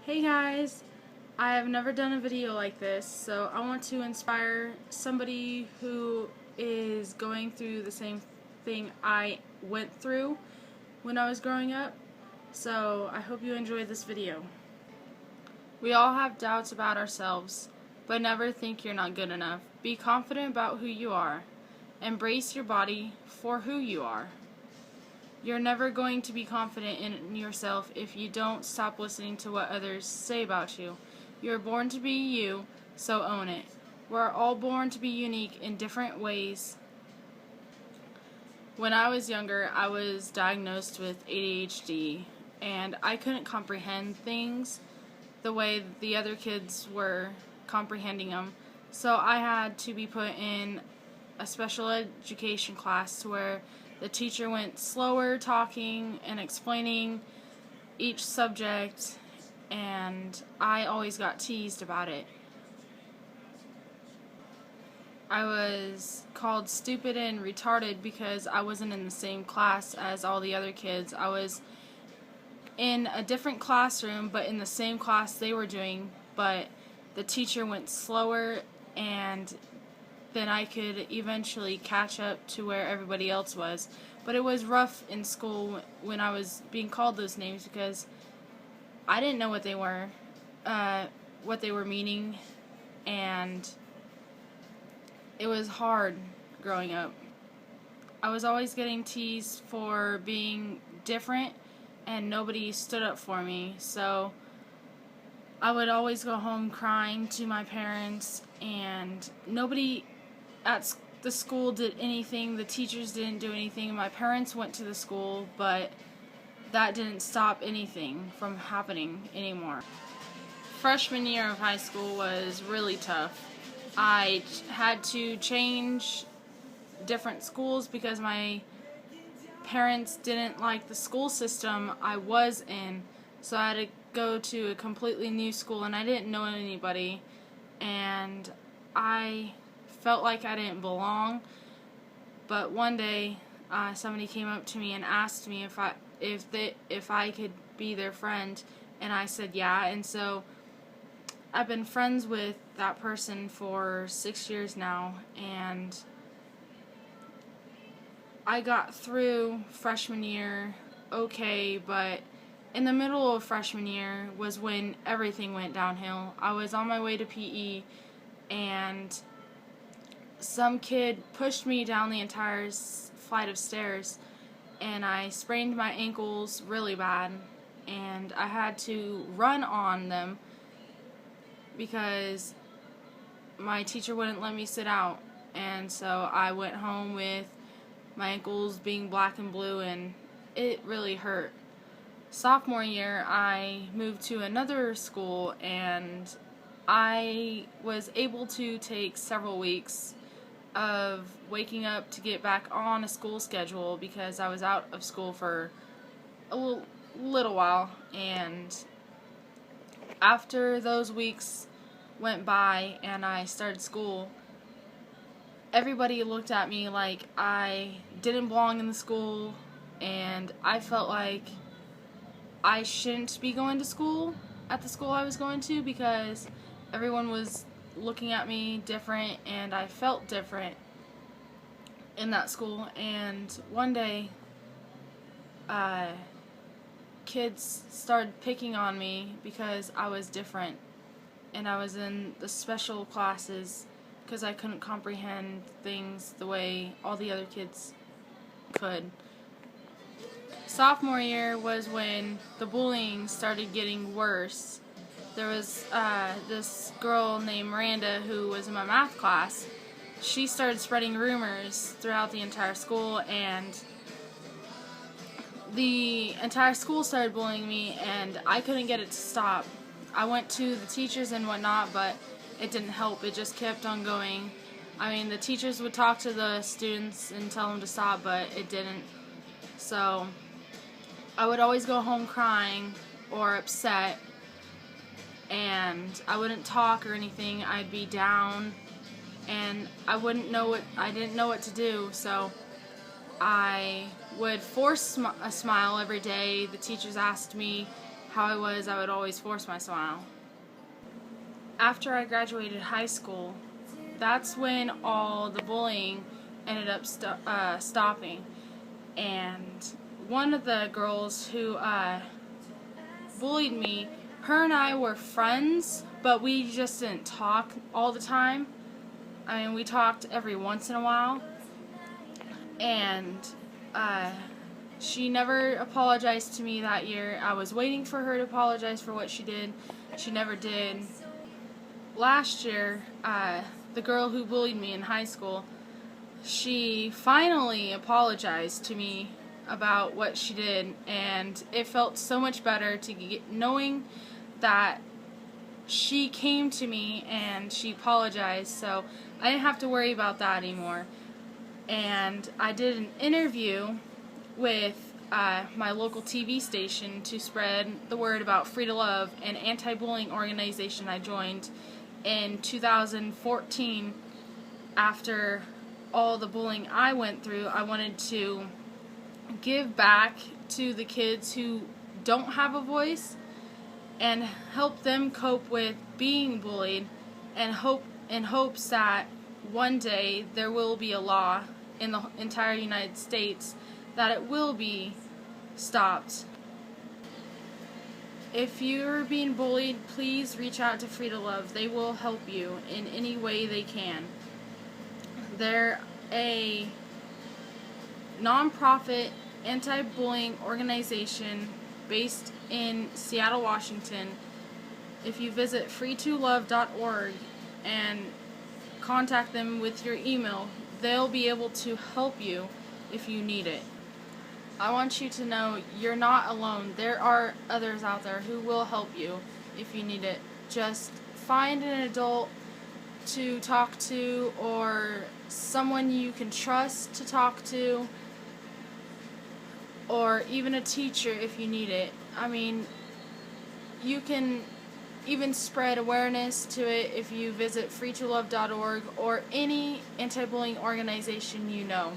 Hey guys, I have never done a video like this, so I want to inspire somebody who is going through the same thing I went through when I was growing up, so I hope you enjoy this video. We all have doubts about ourselves, but never think you're not good enough. Be confident about who you are. Embrace your body for who you are. You're never going to be confident in yourself if you don't stop listening to what others say about you. You're born to be you, so own it. We're all born to be unique in different ways. When I was younger, I was diagnosed with ADHD, and I couldn't comprehend things the way the other kids were comprehending them. So I had to be put in a special education class to where the teacher went slower talking and explaining each subject, and I always got teased about it. I was called stupid and retarded because I wasn't in the same class as all the other kids. I was in a different classroom, but in the same class they were doing, but the teacher went slower, and then I could eventually catch up to where everybody else was. But it was rough in school when I was being called those names because I didn't know what they were meaning, and it was hard growing up. I was always getting teased for being different, and nobody stood up for me, so I would always go home crying to my parents, and nobody at the school did anything. The teachers didn't do anything. My parents went to the school, but that didn't stop anything from happening anymore. Freshman year of high school was really tough. I had to change different schools because my parents didn't like the school system I was in, so I had to go to a completely new school, and I didn't know anybody, and I felt like I didn't belong. But one day somebody came up to me and asked me if I could be their friend, and I said yeah, and so I've been friends with that person for 6 years now, and I got through freshman year okay, but in the middle of freshman year was when everything went downhill. I was on my way to PE, and some kid pushed me down the entire flight of stairs, and I sprained my ankles really bad, and I had to run on them because my teacher wouldn't let me sit out, and so I went home with my ankles being black and blue, and it really hurt. Sophomore year, I moved to another school, and I was able to take several weeks of waking up to get back on a school schedule because I was out of school for a little while, and after those weeks went by and I started school, everybody looked at me like I didn't belong in the school, and I felt like I shouldn't be going to school at the school I was going to because everyone was looking at me different, and I felt different in that school. And one day kids started picking on me because I was different, and I was in the special classes because I couldn't comprehend things the way all the other kids could. Sophomore year was when the bullying started getting worse. There was this girl named Miranda who was in my math class. She started spreading rumors throughout the entire school, and the entire school started bullying me, and I couldn't get it to stop. I went to the teachers and whatnot, but it didn't help. It just kept on going. I mean, the teachers would talk to the students and tell them to stop, but it didn't. So I would always go home crying or upset, and I wouldn't talk or anything. I'd be down, and I didn't know what to do, so I would force a smile every day. The teachers asked me how I would always force my smile. After I graduated high school, that's when all the bullying ended up stopping. And one of the girls who bullied me, her and I were friends, but we just didn't talk all the time. I mean, we talked every once in a while. And she never apologized to me that year. I was waiting for her to apologize for what she did. She never did. Last year, the girl who bullied me in high school, she finally apologized to me about what she did, and it felt so much better to knowing that she came to me and she apologized, so I didn't have to worry about that anymore. And I did an interview with my local TV station to spread the word about Free to Love, an anti-bullying organization I joined in 2014. After all the bullying I went through, I wanted to give back to the kids who don't have a voice and help them cope with being bullied, and in hopes that one day there will be a law in the entire United States that it will be stopped. If you're being bullied, please reach out to Free to Love. They will help you in any way they can. They're a non-profit anti-bullying organization based in Seattle, Washington. If you visit free2love.org and contact them with your email, they'll be able to help you if you need it. I want you to know you're not alone. There are others out there who will help you if you need it. Just find an adult to talk to, or someone you can trust to talk to, or even a teacher if you need it. I mean, you can even spread awareness to it if you visit free2love.org or any anti-bullying organization you know.